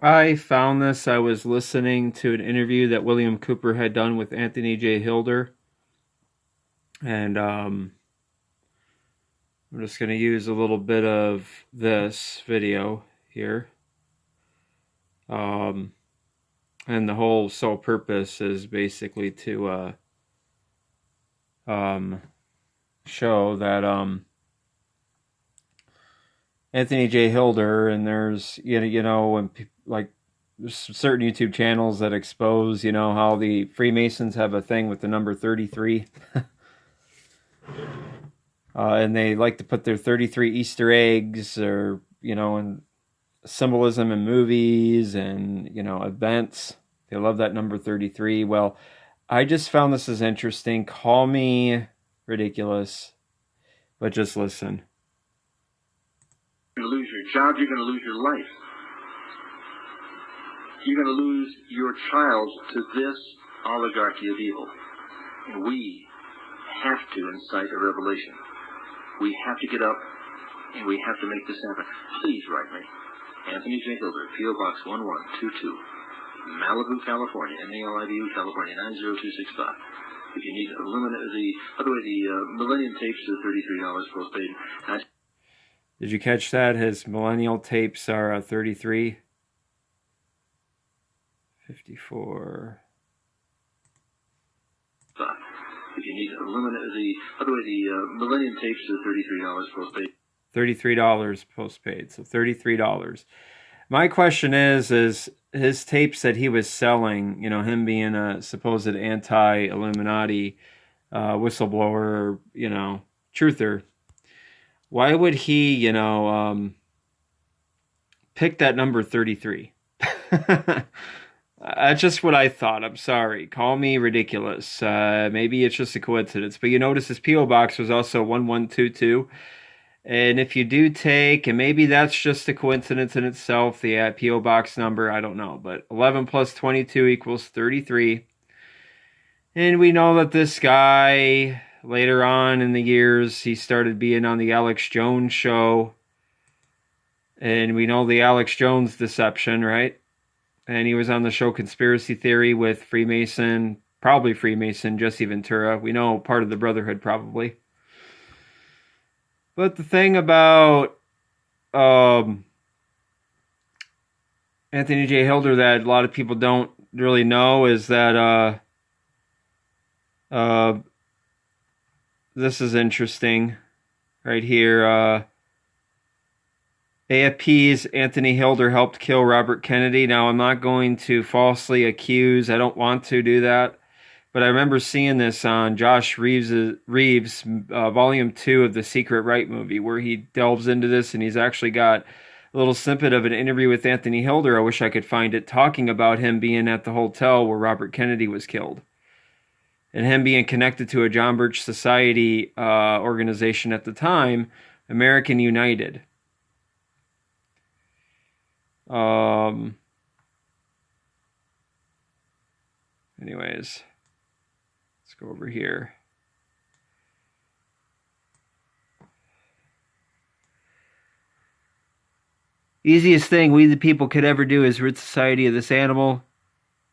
I found this. I was listening to an interview that William Cooper had done with Anthony J. Hilder, and I'm just going to use a little bit of this video here. Um, and the whole sole purpose is basically to um, show that Anthony J. Hilder, and there's when like there's certain YouTube channels that expose how the Freemasons have a thing with the number 33. And they like to put their 33 Easter eggs or and symbolism in movies and events. They love that number 33. Well, I just found this as interesting. Call me ridiculous, but just listen. You're going to lose your job. You're going to lose your life. You're going to lose your child to this oligarchy of evil. And we have to incite a revelation. We have to get up and we have to make this happen. Please write me. Anthony J. Hilder, P.O. Box 1122, Malibu, California, MALIBU, California, 90265. If you need by the way, the Millennium tapes are $33 postpaid. Did you catch that? His millennial tapes are 33. 54. If you need by the way, the Millennium tapes are $33 postpaid. $33 postpaid, so $33. My question is his tapes that he was selling, him being a supposed anti-Illuminati whistleblower, truther, why would he, pick that number 33? That's just what I thought. I'm sorry. Call me ridiculous. Maybe it's just a coincidence. But you notice his P.O. box was also 1122. And if you do take, and maybe that's just a coincidence in itself, the P.O. box number, I don't know. But 11 plus 22 equals 33. And we know that this guy, later on in the years, he started being on the Alex Jones show. And we know the Alex Jones deception, right? And he was on the show Conspiracy Theory with Freemason, probably Freemason, Jesse Ventura. We know part of the Brotherhood, probably. But the thing about Anthony J. Hilder that a lot of people don't really know is that this is interesting right here. AFP's Anthony Hilder helped kill Robert Kennedy. Now, I'm not going to falsely accuse. I don't want to do that. But I remember seeing this on Josh Reeves' Volume 2 of the Secret Right movie, where he delves into this, and he's actually got a little snippet of an interview with Anthony Hilder. I wish I could find it, talking about him being at the hotel where Robert Kennedy was killed. And him being connected to a John Birch Society organization at the time, American United. Anyways, let's go over here. Easiest thing we the people could ever do is rid society of this animal.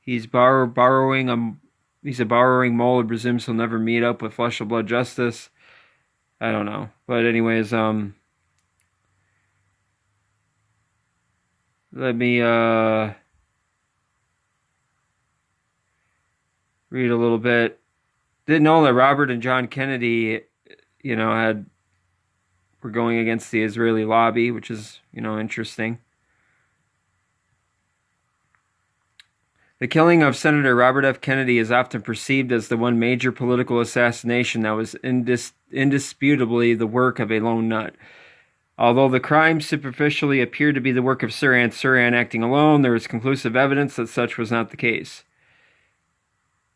He's borrowing he's a borrowing mole and presumes he'll never meet up with flesh and blood justice. I don't know. But anyways, let me read a little bit. Didn't know that Robert and John Kennedy, were going against the Israeli lobby, which is, interesting. The killing of Senator Robert F. Kennedy is often perceived as the one major political assassination that was indisputably the work of a lone nut. Although the crime superficially appeared to be the work of Sirhan acting alone, there is conclusive evidence that such was not the case.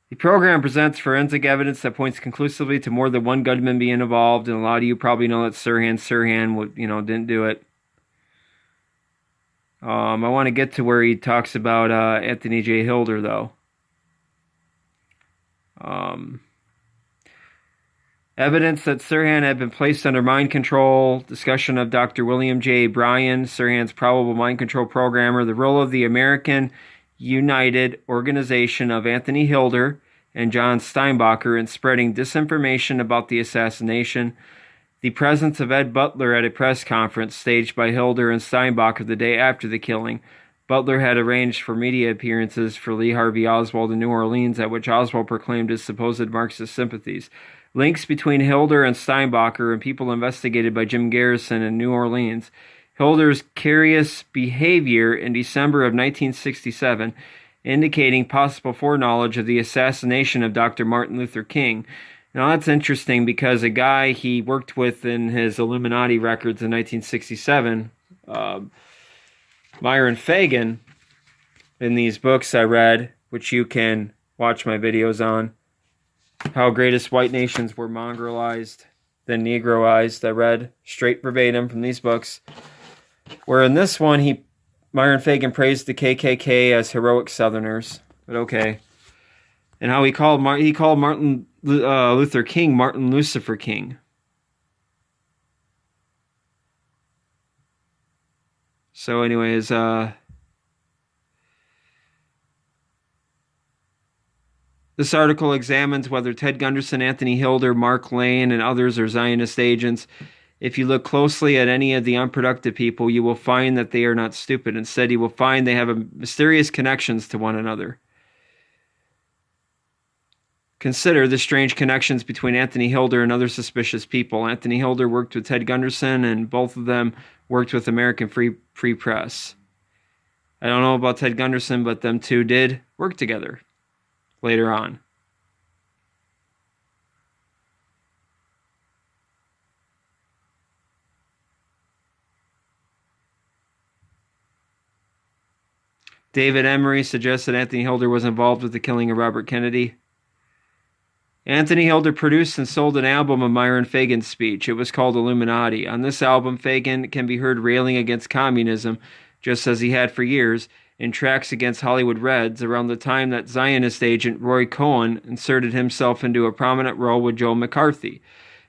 The program presents forensic evidence that points conclusively to more than one gunman being involved, and a lot of you probably know that Sirhan didn't do it. I want to get to where he talks about Anthony J. Hilder, though. Evidence that Sirhan had been placed under mind control. Discussion of Dr. William J. Bryan, Sirhan's probable mind control programmer. The role of the American United Organization of Anthony Hilder and John Steinbacher in spreading disinformation about the assassination. The presence of Ed Butler at a press conference staged by Hilder and Steinbacher the day after the killing. Butler had arranged for media appearances for Lee Harvey Oswald in New Orleans, at which Oswald proclaimed his supposed Marxist sympathies. Links between Hilder and Steinbacher and people investigated by Jim Garrison in New Orleans. Hilder's curious behavior in December of 1967, indicating possible foreknowledge of the assassination of Dr. Martin Luther King. Now that's interesting because a guy he worked with in his Illuminati records in 1967, Myron Fagan, in these books I read, which you can watch my videos on, how greatest white nations were mongrelized, then negroized. I read straight verbatim from these books. Where in this one, Myron Fagan praised the KKK as heroic Southerners, but okay. And how he called Martin Luther King Martin Lucifer King. So, anyways, this article examines whether Ted Gunderson, Anthony Hilder, Mark Lane, and others are Zionist agents. If you look closely at any of the unproductive people, you will find that they are not stupid. Instead, you will find they have mysterious connections to one another. Consider the strange connections between Anthony Hilder and other suspicious people. Anthony Hilder worked with Ted Gunderson, and both of them worked with American Free Press. I don't know about Ted Gunderson, but them two did work together later on. David Emery suggests that Anthony Hilder was involved with the killing of Robert Kennedy. Anthony Hilder produced and sold an album of Myron Fagan's speech. It was called Illuminati. On this album, Fagan can be heard railing against communism, just as he had for years, in tracks against Hollywood Reds around the time that Zionist agent Roy Cohn inserted himself into a prominent role with Joe McCarthy.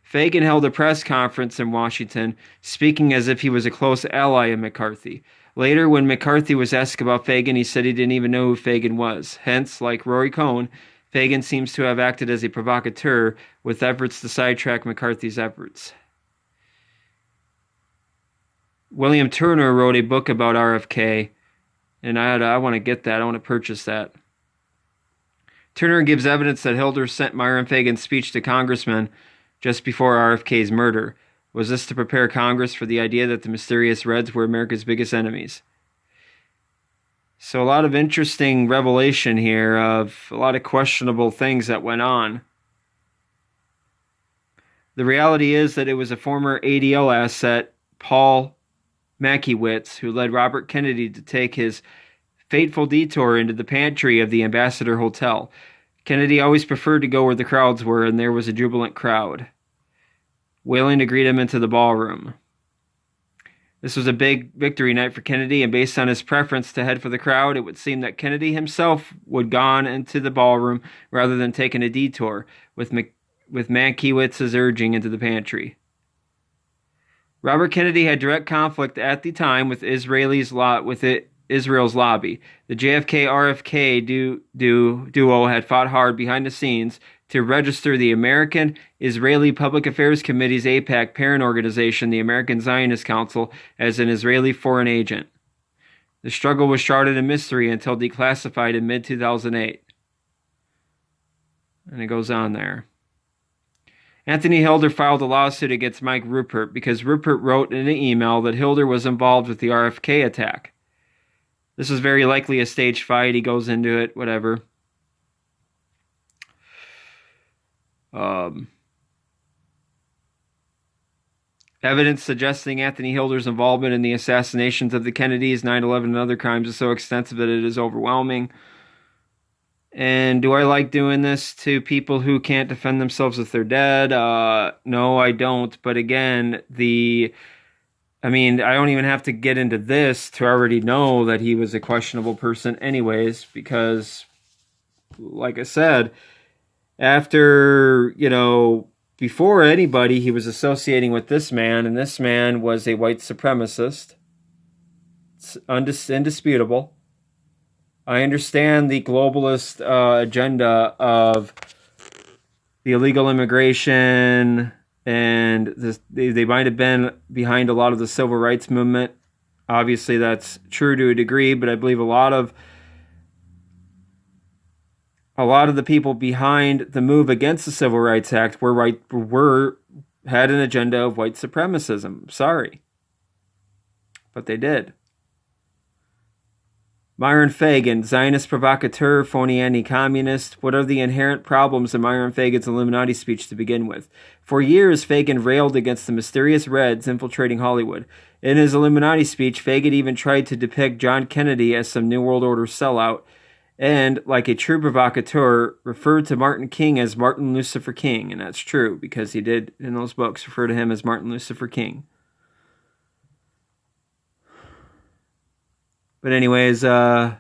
Fagan held a press conference in Washington, speaking as if he was a close ally of McCarthy. Later, when McCarthy was asked about Fagan, he said he didn't even know who Fagan was. Hence, like Roy Cohn, Fagan seems to have acted as a provocateur with efforts to sidetrack McCarthy's efforts. William Turner wrote a book about RFK, and I want to get that. I want to purchase that. Turner gives evidence that Hilder sent Myron Fagan's speech to congressmen just before RFK's murder. Was this to prepare Congress for the idea that the mysterious Reds were America's biggest enemies? So a lot of interesting revelation here of a lot of questionable things that went on. The reality is that it was a former ADL asset, Paul Mankiewicz, who led Robert Kennedy to take his fateful detour into the pantry of the Ambassador Hotel. Kennedy always preferred to go where the crowds were, and there was a jubilant crowd wailing to greet him into the ballroom. This was a big victory night for Kennedy, and based on his preference to head for the crowd, it would seem that Kennedy himself would gone into the ballroom rather than taking a detour with Mankiewicz's urging into the pantry. Robert Kennedy had direct conflict at the time with Israel's lobby. The JFK-RFK duo had fought hard behind the scenes to register the American Israeli Public Affairs Committee's AIPAC parent organization, the American Zionist Council, as an Israeli foreign agent. The struggle was shrouded in mystery until declassified in mid-2008. And it goes on there. Anthony Hilder filed a lawsuit against Mike Ruppert because Ruppert wrote in an email that Hilder was involved with the RFK attack. This was very likely a staged fight. He goes into it, whatever. Evidence suggesting Anthony Hilder's involvement in the assassinations of the Kennedys, 9/11, and other crimes is so extensive that it is overwhelming. And do I like doing this to people who can't defend themselves if they're dead? No, I don't. But again, I don't even have to get into this to already know that he was a questionable person anyways, because, like I said, after, before anybody, he was associating with this man, and this man was a white supremacist. It's indisputable. I understand the globalist agenda of the illegal immigration, and they might have been behind a lot of the civil rights movement. Obviously, that's true to a degree, but I believe a lot of the people behind the move against the Civil Rights Act had an agenda of white supremacism. Sorry, but they did. Myron Fagan, Zionist provocateur, phony anti-communist. What are the inherent problems in Myron Fagan's Illuminati speech to begin with? For years, Fagan railed against the mysterious Reds infiltrating Hollywood. In his Illuminati speech, Fagan even tried to depict John Kennedy as some New World Order sellout, and, like a true provocateur, referred to Martin King as Martin Lucifer King. And that's true, because he did, in those books, refer to him as Martin Lucifer King. But anyways, wanted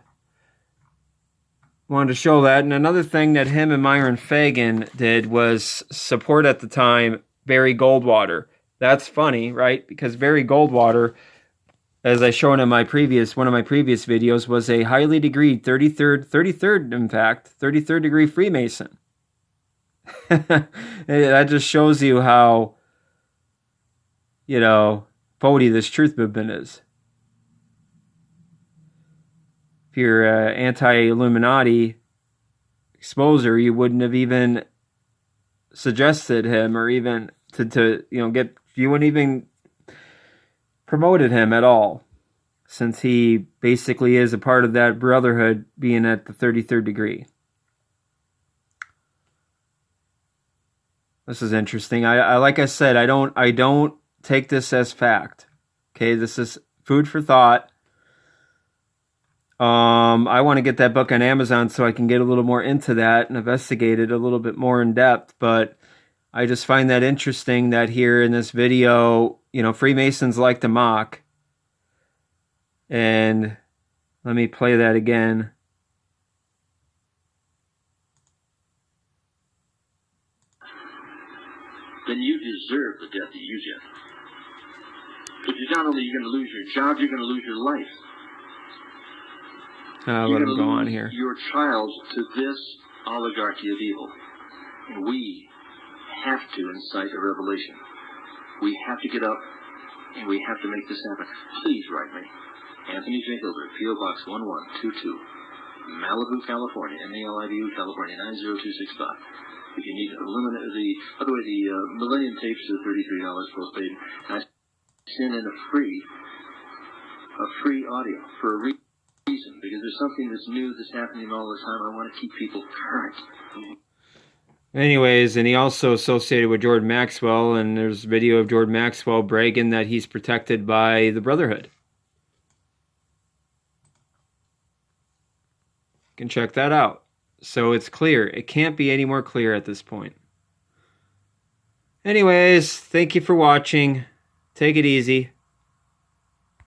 to show that. And another thing that him and Myron Fagan did was support at the time Barry Goldwater. That's funny, right? Because Barry Goldwater, as I shown in one of my previous videos, was a highly degreed 33rd degree Freemason. That just shows you how, phony this truth movement is. If you're anti-Illuminati exposer, you wouldn't have even suggested him, or even you wouldn't even promoted him at all, since he basically is a part of that brotherhood, being at the 33rd degree. This is interesting. I like I said, I don't take this as fact. Okay, this is food for thought. I want to get that book on Amazon so I can get a little more into that and investigate it a little bit more in depth. But I just find that interesting that here in this video, Freemasons like to mock. And let me play that again. Then you deserve the death that you get. Because not only are you going to lose your job, you're going to lose your life. Let him go on here. Your child to this oligarchy of evil. And we have to incite a revelation. We have to get up, and we have to make this happen. Please write me. Anthony J. Hilder, P.O. Box 1122, Malibu, California, MALIBU, California, 90265. If you need the Millennium tapes are $33 postpaid. And I send in a free audio for a reason, because there's something that's new that's happening all the time. I want to keep people current. Anyways, and he also associated with Jordan Maxwell, and there's a video of Jordan Maxwell bragging that he's protected by the Brotherhood. You can check that out. So it's clear. It can't be any more clear at this point. Anyways, thank you for watching. Take it easy.